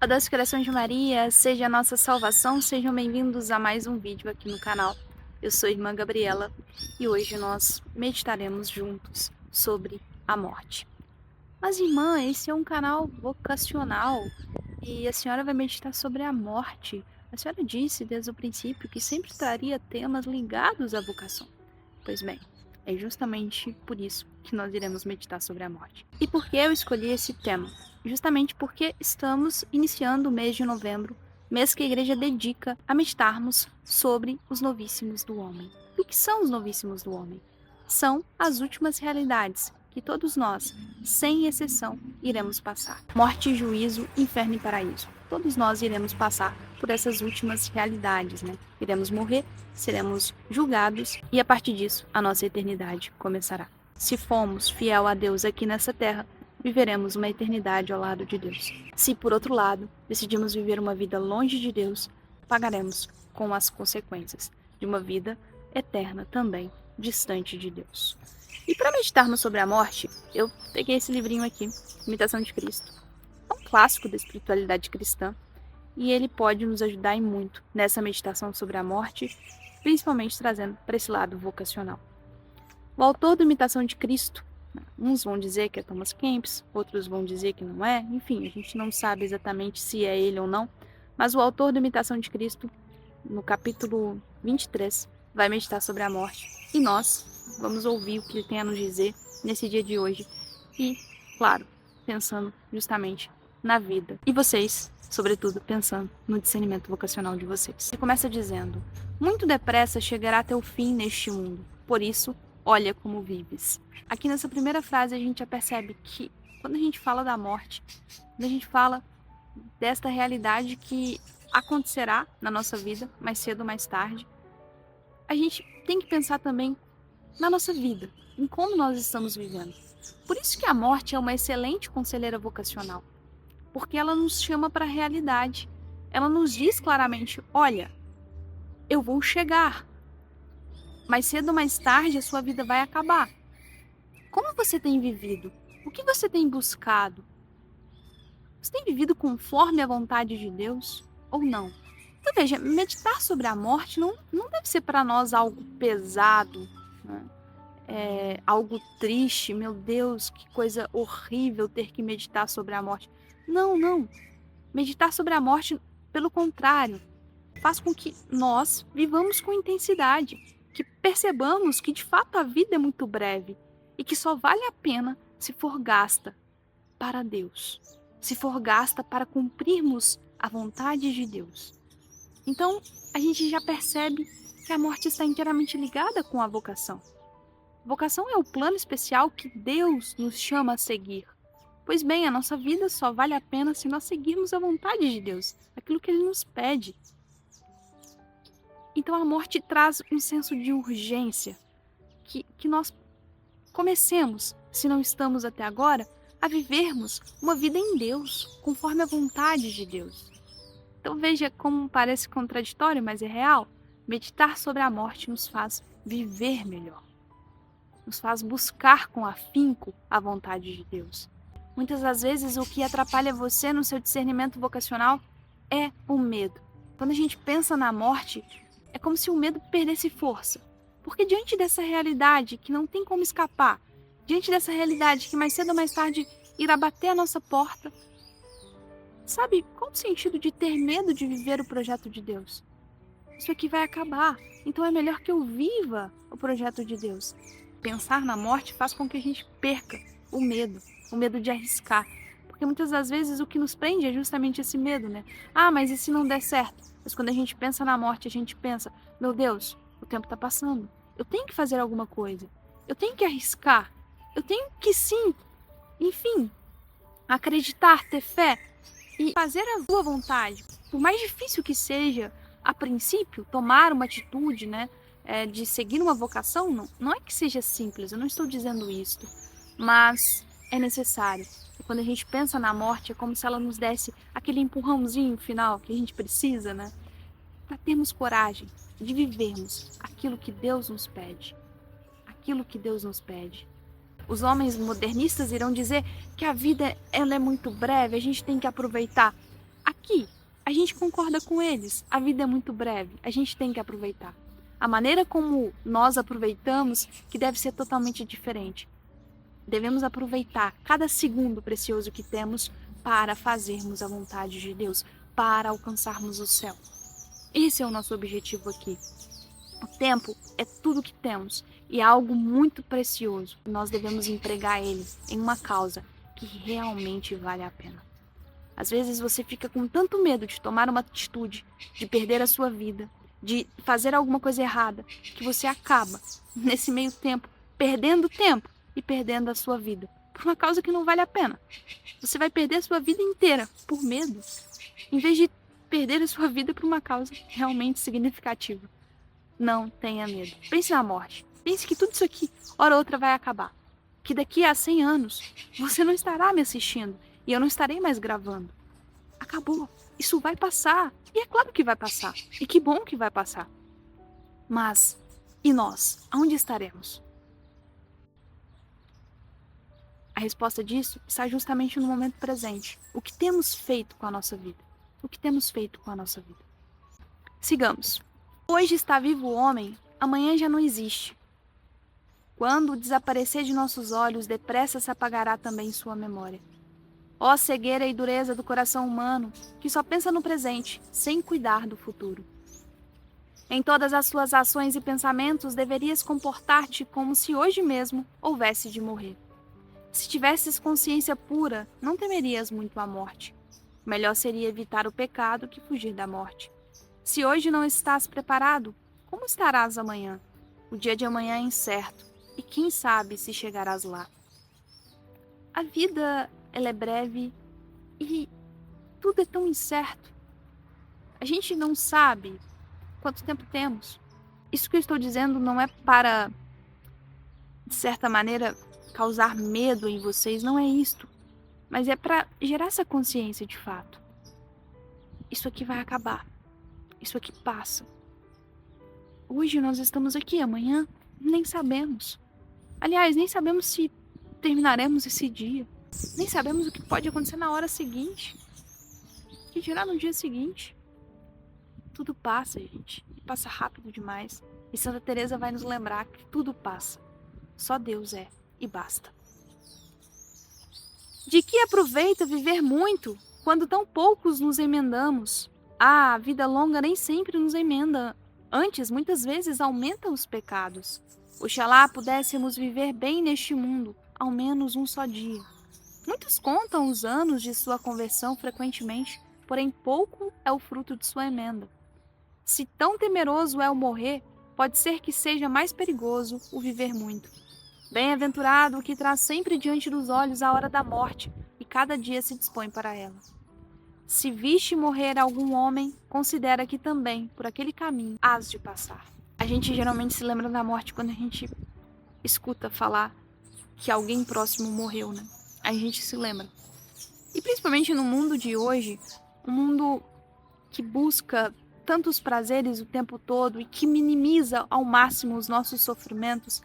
A doce coração de Maria, seja a nossa salvação, sejam bem-vindos a mais um vídeo aqui no canal. Eu sou a irmã Gabriela e hoje nós meditaremos juntos sobre a morte. Mas irmã, esse é um canal vocacional e a senhora vai meditar sobre a morte. A senhora disse desde o princípio que sempre traria temas ligados à vocação. Pois bem, é justamente por isso que nós iremos meditar sobre a morte. E por que eu escolhi esse tema? Justamente porque estamos iniciando o mês de novembro, mês que a igreja dedica a meditarmos sobre os novíssimos do homem. E o que são os novíssimos do homem? São as últimas realidades que todos nós, sem exceção, iremos passar. Morte, juízo, inferno e paraíso. Todos nós iremos passar por essas últimas realidades, né? Iremos morrer, seremos julgados e a partir disso a nossa eternidade começará. Se formos fiel a Deus aqui nessa terra, viveremos uma eternidade ao lado de Deus. Se, por outro lado, decidimos viver uma vida longe de Deus, pagaremos com as consequências de uma vida eterna também distante de Deus. E para meditarmos sobre a morte, eu peguei esse livrinho aqui, Imitação de Cristo. É um clássico da espiritualidade cristã e ele pode nos ajudar em muito nessa meditação sobre a morte, principalmente trazendo para esse lado vocacional. O autor da Imitação de Cristo, uns vão dizer que é Thomas Kempis, outros vão dizer que não é, enfim, a gente não sabe exatamente se é ele ou não, mas o autor da Imitação de Cristo, no capítulo 23, vai meditar sobre a morte e nós vamos ouvir o que ele tem a nos dizer nesse dia de hoje e, claro, pensando justamente na vida. E vocês, sobretudo, pensando no discernimento vocacional de vocês. Ele começa dizendo: muito depressa chegará teu fim neste mundo, por isso, olha como vives. Aqui nessa primeira frase a gente já percebe que quando a gente fala da morte, quando a gente fala desta realidade que acontecerá na nossa vida, mais cedo ou mais tarde, a gente tem que pensar também na nossa vida, em como nós estamos vivendo. Por isso que a morte é uma excelente conselheira vocacional, porque ela nos chama para a realidade. Ela nos diz claramente: olha, eu vou chegar, mais cedo ou mais tarde a sua vida vai acabar. Como você tem vivido? O que você tem buscado? Você tem vivido conforme a vontade de Deus ou não? Então veja, meditar sobre a morte não deve ser para nós algo pesado, né? Algo triste, meu Deus, que coisa horrível ter que meditar sobre a morte. Não. Meditar sobre a morte, pelo contrário, faz com que nós vivamos com intensidade, que percebamos que de fato a vida é muito breve e que só vale a pena se for gasta para Deus, se for gasta para cumprirmos a vontade de Deus. Então, a gente já percebe que a morte está inteiramente ligada com a vocação. Vocação é o plano especial que Deus nos chama a seguir. Pois bem, a nossa vida só vale a pena se nós seguirmos a vontade de Deus, aquilo que Ele nos pede. Então a morte traz um senso de urgência, que nós comecemos, se não estamos até agora, a vivermos uma vida em Deus, conforme a vontade de Deus. Então veja como parece contraditório, mas é real. Meditar sobre a morte nos faz viver melhor, nos faz buscar com afinco a vontade de Deus. Muitas das vezes o que atrapalha você no seu discernimento vocacional é o medo. Quando a gente pensa na morte, é como se o medo perdesse força. Porque diante dessa realidade que não tem como escapar, diante dessa realidade que mais cedo ou mais tarde irá bater a nossa porta, sabe qual o sentido de ter medo de viver o projeto de Deus? Isso aqui vai acabar, então é melhor que eu viva o projeto de Deus. Pensar na morte faz com que a gente perca o medo de arriscar. Porque muitas das vezes o que nos prende é justamente esse medo, né? Ah, mas e se não der certo? Mas quando a gente pensa na morte, a gente pensa: meu Deus, o tempo está passando. Eu tenho que fazer alguma coisa. Eu tenho que arriscar. Eu tenho que sim, enfim, acreditar, ter fé e fazer a sua vontade. Por mais difícil que seja, a princípio, tomar uma atitude, né? De seguir uma vocação, não é que seja simples, eu não estou dizendo isso, mas é necessário. E quando a gente pensa na morte, é como se ela nos desse aquele empurrãozinho final que a gente precisa, né? Para termos coragem de vivermos aquilo que Deus nos pede. Aquilo que Deus nos pede. Os homens modernistas irão dizer que a vida ela é muito breve, a gente tem que aproveitar. aqui, a gente concorda com eles. A vida é muito breve, a gente tem que aproveitar. A maneira como nós aproveitamos que deve ser totalmente diferente. Devemos aproveitar cada segundo precioso que temos para fazermos a vontade de Deus, para alcançarmos o céu. Esse é o nosso objetivo aqui. O tempo é tudo que temos e é algo muito precioso. Nós devemos empregar ele em uma causa que realmente vale a pena. Às vezes você fica com tanto medo de tomar uma atitude, de perder a sua vida, de fazer alguma coisa errada, que você acaba, nesse meio tempo, perdendo tempo e perdendo a sua vida, por uma causa que não vale a pena. Você vai perder a sua vida inteira por medo, em vez de perder a sua vida por uma causa realmente significativa. Não tenha medo. Pense na morte. Pense que tudo isso aqui, hora ou outra, vai acabar. Que daqui a 100 anos, você não estará me assistindo e eu não estarei mais gravando. Acabou. Isso vai passar. E é claro que vai passar. E que bom que vai passar. Mas, e nós? Aonde estaremos? A resposta disso está justamente no momento presente. O que temos feito com a nossa vida? O que temos feito com a nossa vida? Sigamos. Hoje está vivo o homem, amanhã já não existe. Quando desaparecer de nossos olhos, depressa se apagará também sua memória. Ó cegueira e dureza do coração humano, que só pensa no presente, sem cuidar do futuro. Em todas as suas ações e pensamentos, deverias comportar-te como se hoje mesmo houvesse de morrer. Se tivesses consciência pura, não temerias muito a morte. Melhor seria evitar o pecado que fugir da morte. Se hoje não estás preparado, como estarás amanhã? O dia de amanhã é incerto, e quem sabe se chegarás lá. A vida, ela é breve e tudo é tão incerto. A gente não sabe quanto tempo temos. Isso que eu estou dizendo não é para, de certa maneira, causar medo em vocês, não é isto. Mas é para gerar essa consciência de fato. Isso aqui vai acabar. Isso aqui passa. Hoje nós estamos aqui, amanhã nem sabemos. Aliás, nem sabemos se terminaremos esse dia. Nem sabemos o que pode acontecer na hora seguinte. O que dirá no dia seguinte? Tudo passa, gente. E passa rápido demais. E Santa Teresa vai nos lembrar que tudo passa. Só Deus é e basta. De que aproveita viver muito quando tão poucos nos emendamos? A vida longa nem sempre nos emenda. Antes, muitas vezes, aumenta os pecados. Oxalá pudéssemos viver bem neste mundo, ao menos um só dia. Muitos contam os anos de sua conversão frequentemente, porém pouco é o fruto de sua emenda. Se tão temeroso é o morrer, pode ser que seja mais perigoso o viver muito. Bem-aventurado o que traz sempre diante dos olhos a hora da morte, e cada dia se dispõe para ela. Se viste morrer algum homem, considera que também, por aquele caminho, hás de passar. A gente geralmente se lembra da morte quando a gente escuta falar que alguém próximo morreu, né? A gente se lembra. E principalmente no mundo de hoje, um mundo que busca tantos prazeres o tempo todo e que minimiza ao máximo os nossos sofrimentos,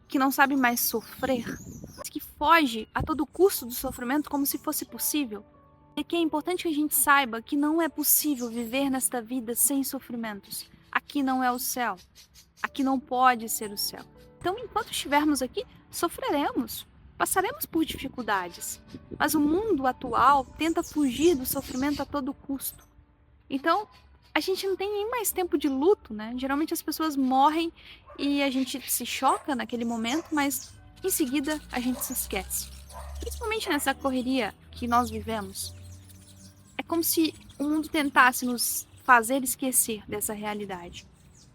que não sabe mais sofrer, que foge a todo custo do sofrimento como se fosse possível. É que é importante que a gente saiba que não é possível viver nesta vida sem sofrimentos. Aqui não é o céu. Aqui não pode ser o céu. Então, enquanto estivermos aqui, sofreremos. Passaremos por dificuldades. Mas o mundo atual tenta fugir do sofrimento a todo custo. Então, a gente não tem nem mais tempo de luto, né? Geralmente as pessoas morrem e a gente se choca naquele momento, mas em seguida a gente se esquece. Principalmente nessa correria que nós vivemos. É como se o mundo tentasse nos fazer esquecer dessa realidade.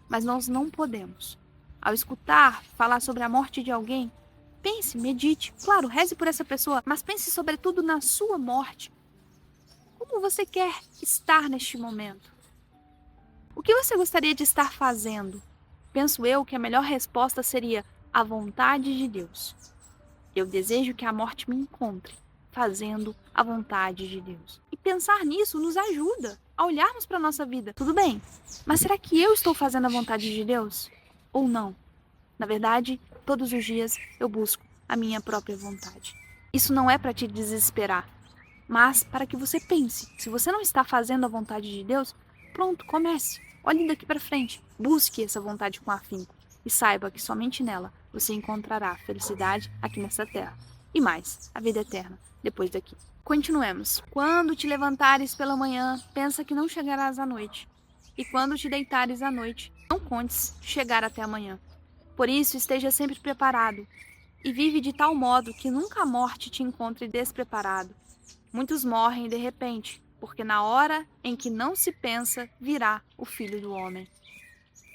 Mas nós não podemos. Ao escutar falar sobre a morte de alguém, pense, medite. Claro, reze por essa pessoa, mas pense sobretudo na sua morte. Como você quer estar neste momento? O que você gostaria de estar fazendo? Penso eu que a melhor resposta seria a vontade de Deus. Eu desejo que a morte me encontre fazendo a vontade de Deus. E pensar nisso nos ajuda a olharmos para a nossa vida. Tudo bem, mas será que eu estou fazendo a vontade de Deus? Ou não? Na verdade, todos os dias eu busco a minha própria vontade. Isso não é para te desesperar. mas para que você pense. Se você não está fazendo a vontade de Deus, pronto, comece. Olhe daqui para frente. Busque essa vontade com afinco e saiba que somente nela você encontrará a felicidade aqui nessa terra e mais, a vida eterna depois daqui. Continuemos. Quando te levantares pela manhã, pensa que não chegarás à noite. E quando te deitares à noite, não contes chegar até amanhã. Por isso, esteja sempre preparado e vive de tal modo que nunca a morte te encontre despreparado. Muitos morrem de repente, porque na hora em que não se pensa, virá o Filho do Homem.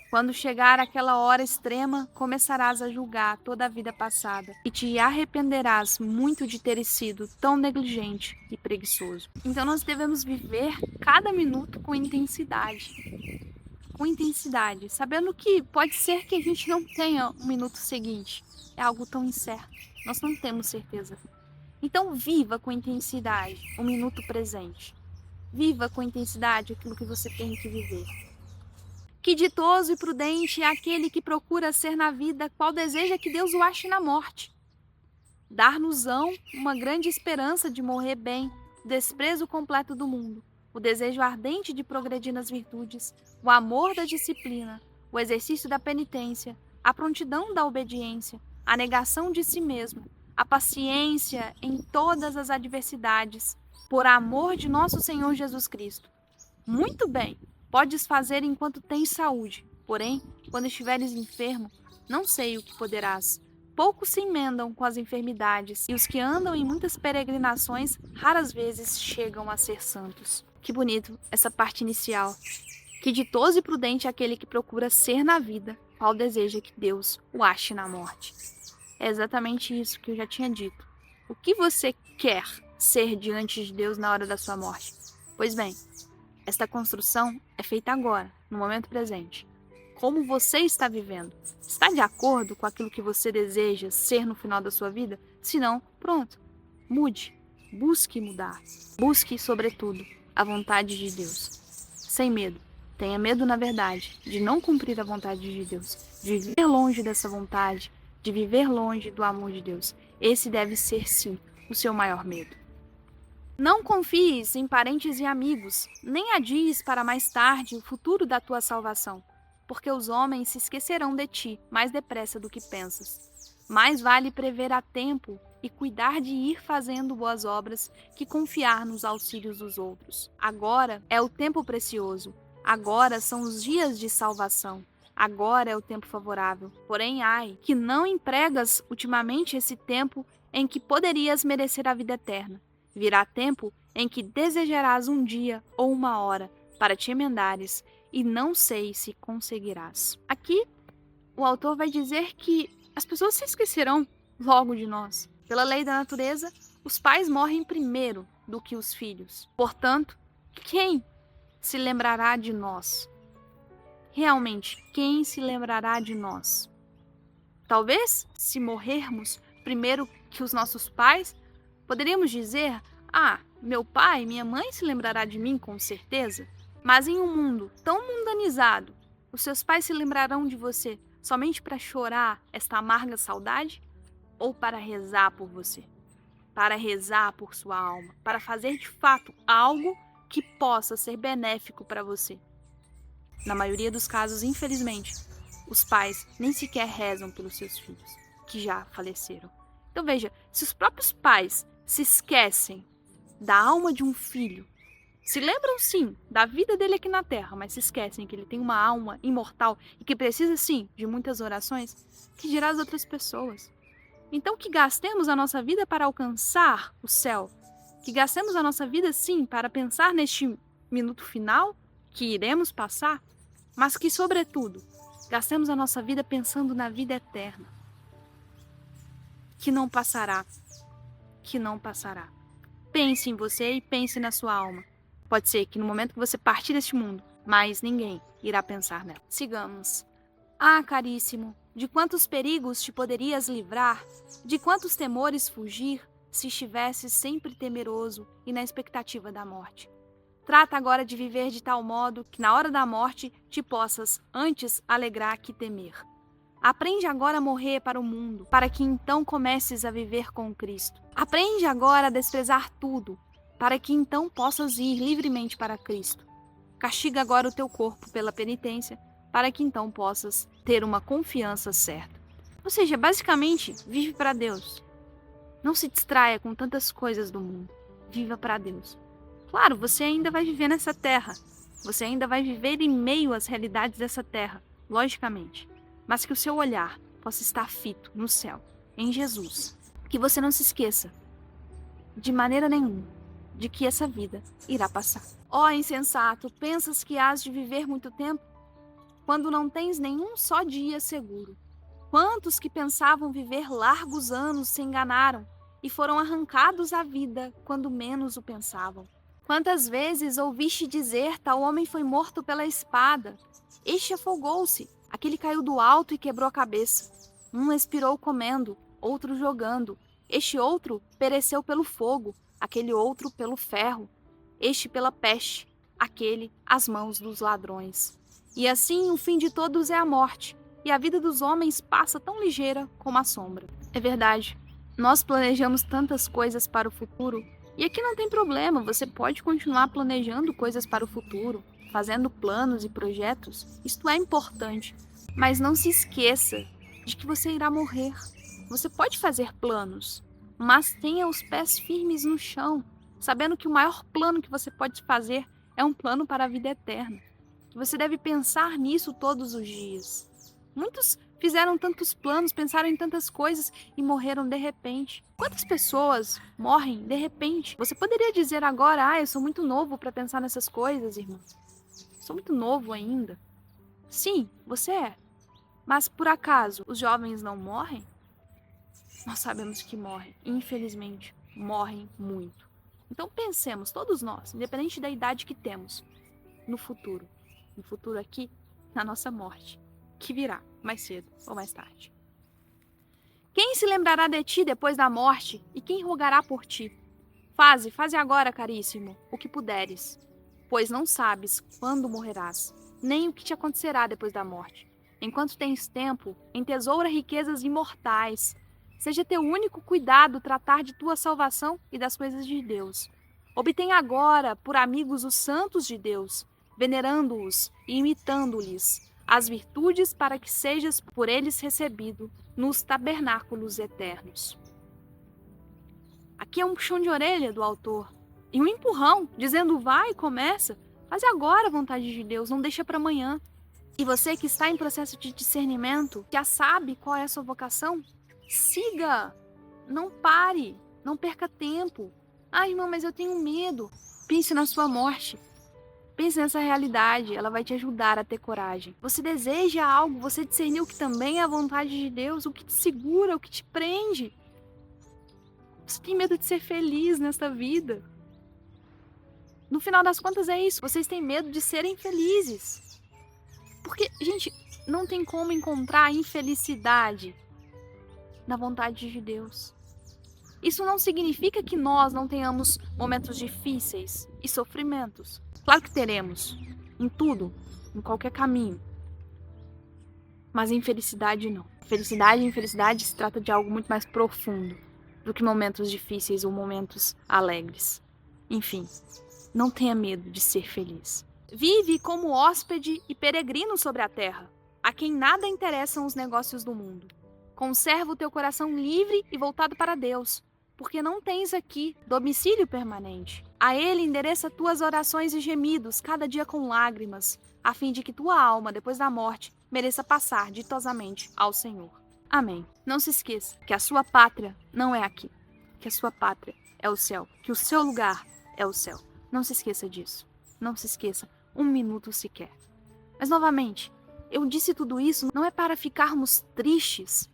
Quando chegar aquela hora extrema, começarás a julgar toda a vida passada e te arrependerás muito de ter sido tão negligente e preguiçoso. Então nós devemos viver cada minuto com intensidade. Com intensidade, sabendo que pode ser que a gente não tenha um minuto seguinte. É algo tão incerto. Nós não temos certeza. Então viva com intensidade o minuto presente. Viva com intensidade aquilo que você tem que viver. Que ditoso e prudente é aquele que procura ser na vida qual deseja que Deus o ache na morte. Dar-nos-ão uma grande esperança de morrer bem, o desprezo completo do mundo, o desejo ardente de progredir nas virtudes, o amor da disciplina, o exercício da penitência, a prontidão da obediência, a negação de si mesmo, a paciência em todas as adversidades, por amor de nosso Senhor Jesus Cristo. Muito bem! Podes fazer enquanto tens saúde, porém, quando estiveres enfermo, não sei o que poderás. Poucos se emendam com as enfermidades, e os que andam em muitas peregrinações raras vezes chegam a ser santos. Que bonito essa parte inicial. Que ditoso e prudente é aquele que procura ser na vida, qual deseja que Deus o ache na morte. É exatamente isso que eu já tinha dito. O que você quer ser diante de Deus na hora da sua morte? Pois bem, esta construção é feita agora, no momento presente. Como você está vivendo? Está de acordo com aquilo que você deseja ser no final da sua vida? Se não, pronto, mude. Busque mudar. Busque, sobretudo, a vontade de Deus. Sem medo. Tenha medo, na verdade, de não cumprir a vontade de Deus, de viver longe dessa vontade, de viver longe do amor de Deus. Esse deve ser, sim, o seu maior medo. Não confies em parentes e amigos, nem adies para mais tarde o futuro da tua salvação, porque os homens se esquecerão de ti mais depressa do que pensas. Mais vale prever a tempo e cuidar de ir fazendo boas obras que confiar nos auxílios dos outros. Agora é o tempo precioso, agora são os dias de salvação, agora é o tempo favorável. Porém, ai, que não empregas ultimamente esse tempo em que poderias merecer a vida eterna. Virá tempo em que desejarás um dia ou uma hora para te emendares e não sei se conseguirás. Aqui, o autor vai dizer que as pessoas se esquecerão logo de nós. Pela lei da natureza, os pais morrem primeiro do que os filhos. Portanto, quem se lembrará de nós? Realmente, quem se lembrará de nós? Talvez, se morrermos primeiro que os nossos pais, poderíamos dizer, meu pai, minha mãe se lembrará de mim com certeza. Mas em um mundo tão mundanizado, os seus pais se lembrarão de você somente para chorar esta amarga saudade? Ou para rezar por você? Para rezar por sua alma? Para fazer de fato algo que possa ser benéfico para você? Na maioria dos casos, infelizmente, os pais nem sequer rezam pelos seus filhos, que já faleceram. Então veja, se os próprios pais se esquecem da alma de um filho, se lembram sim da vida dele aqui na terra, mas se esquecem que ele tem uma alma imortal e que precisa sim de muitas orações, que dirá as outras pessoas? Então que gastemos a nossa vida para alcançar o céu, que gastemos a nossa vida sim para pensar neste minuto final que iremos passar, mas que sobretudo gastemos a nossa vida pensando na vida eterna, que não passará, que não passará. Pense em você e pense na sua alma. Pode ser que no momento que você partir deste mundo, mais ninguém irá pensar nela. Sigamos. Caríssimo, de quantos perigos te poderias livrar, de quantos temores fugir, se estivesses sempre temeroso e na expectativa da morte. Trata agora de viver de tal modo que na hora da morte te possas antes alegrar que temer. Aprende agora a morrer para o mundo, para que então comeces a viver com Cristo. Aprende agora a desprezar tudo, para que então possas ir livremente para Cristo. Castiga agora o teu corpo pela penitência, para que então possas ter uma confiança certa. Ou seja, basicamente, vive para Deus. Não se distraia com tantas coisas do mundo. Viva para Deus. Claro, você ainda vai viver nessa terra. Você ainda vai viver em meio às realidades dessa terra, logicamente. Mas que o seu olhar possa estar fito no céu, em Jesus. Que você não se esqueça, de maneira nenhuma, de que essa vida irá passar. Ó insensato, pensas que hás de viver muito tempo, quando não tens nenhum só dia seguro? Quantos que pensavam viver largos anos se enganaram e foram arrancados à vida quando menos o pensavam? Quantas vezes ouviste dizer, tal homem foi morto pela espada? Este afogou-se, aquele caiu do alto e quebrou a cabeça. Um expirou comendo, outro jogando. Este outro pereceu pelo fogo, aquele outro pelo ferro. Este pela peste, aquele às mãos dos ladrões. E assim o fim de todos é a morte, e a vida dos homens passa tão ligeira como a sombra. É verdade, nós planejamos tantas coisas para o futuro, e aqui não tem problema, você pode continuar planejando coisas para o futuro, fazendo planos e projetos, isto é importante, mas não se esqueça de que você irá morrer. Você pode fazer planos, mas tenha os pés firmes no chão, sabendo que o maior plano que você pode fazer é um plano para a vida eterna. Você deve pensar nisso todos os dias. Muitos fizeram tantos planos, pensaram em tantas coisas e morreram de repente. Quantas pessoas morrem de repente? Você poderia dizer agora, eu sou muito novo para pensar nessas coisas, irmão. Sou muito novo ainda. Sim, você é. Mas por acaso os jovens não morrem? Nós sabemos que morrem. Infelizmente, morrem muito. Então pensemos, todos nós, independente da idade que temos, no futuro. No futuro aqui, na nossa morte, que virá mais cedo ou mais tarde. Quem se lembrará de ti depois da morte e quem rogará por ti? Faze agora, caríssimo, o que puderes, pois não sabes quando morrerás, nem o que te acontecerá depois da morte. Enquanto tens tempo, entesoura riquezas imortais. Seja teu único cuidado tratar de tua salvação e das coisas de Deus. Obtém agora por amigos os santos de Deus, venerando-os e imitando-lhes as virtudes para que sejas por eles recebido nos tabernáculos eternos. Aqui é um puxão de orelha do autor e um empurrão, dizendo vai, começa, faz agora a vontade de Deus, não deixa para amanhã. E você que está em processo de discernimento, já sabe qual é a sua vocação, siga, não pare, não perca tempo. Irmão, mas eu tenho medo. Pense na sua morte. Pense nessa realidade, ela vai te ajudar a ter coragem. Você deseja algo, você discerniu que também é a vontade de Deus, o que te segura, o que te prende. Você tem medo de ser feliz nesta vida. No final das contas é isso, vocês têm medo de serem felizes. Porque, gente, não tem como encontrar a infelicidade na vontade de Deus. Isso não significa que nós não tenhamos momentos difíceis e sofrimentos. Claro que teremos, em tudo, em qualquer caminho. Mas infelicidade não. Felicidade e infelicidade se trata de algo muito mais profundo do que momentos difíceis ou momentos alegres. Enfim, não tenha medo de ser feliz. Vive como hóspede e peregrino sobre a terra, a quem nada interessam os negócios do mundo. Conserva o teu coração livre e voltado para Deus, porque não tens aqui domicílio permanente. A Ele endereça tuas orações e gemidos, cada dia com lágrimas, a fim de que tua alma, depois da morte, mereça passar ditosamente ao Senhor. Amém. Não se esqueça que a sua pátria não é aqui, que a sua pátria é o céu, que o seu lugar é o céu. Não se esqueça disso. Não se esqueça um minuto sequer. Mas, novamente, eu disse tudo isso não é para ficarmos tristes,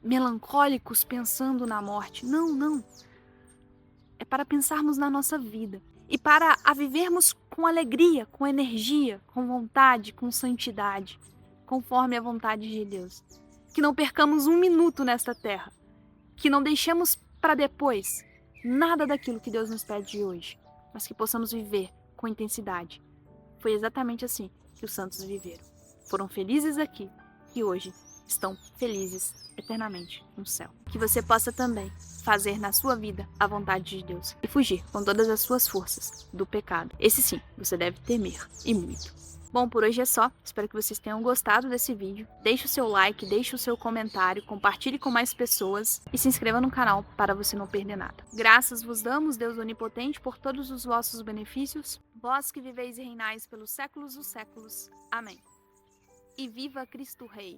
melancólicos pensando na morte. Não, não. É para pensarmos na nossa vida e para a vivermos com alegria, com energia, com vontade, com santidade, conforme a vontade de Deus. Que não percamos um minuto nesta terra, que não deixemos para depois nada daquilo que Deus nos pede de hoje, mas que possamos viver com intensidade. Foi exatamente assim que os santos viveram. Foram felizes aqui e hoje estão felizes eternamente no céu. Que você possa também fazer na sua vida a vontade de Deus e fugir com todas as suas forças do pecado. Esse sim, você deve temer, e muito. Bom, por hoje é só. Espero que vocês tenham gostado desse vídeo. Deixe o seu like, deixe o seu comentário, compartilhe com mais pessoas e se inscreva no canal para você não perder nada. Graças vos damos, Deus Onipotente, por todos os vossos benefícios, vós que viveis e reinais pelos séculos dos séculos. Amém. E viva Cristo Rei!